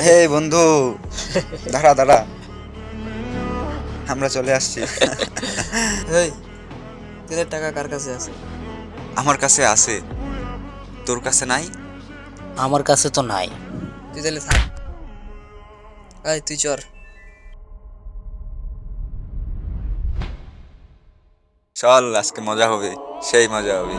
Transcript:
হে বন্ধু, দাঁড়া দাঁড়া, আমরা চলে আসছি। এই তেলের টাকা কার কাছে আছে? আমার কাছে আছে, তোর কাছে নাই? আমার কাছে তো নাই। তুই তাহলে থাক। এই তুই চর। চল, আজকে মজা হবে, সেই মজা হবে।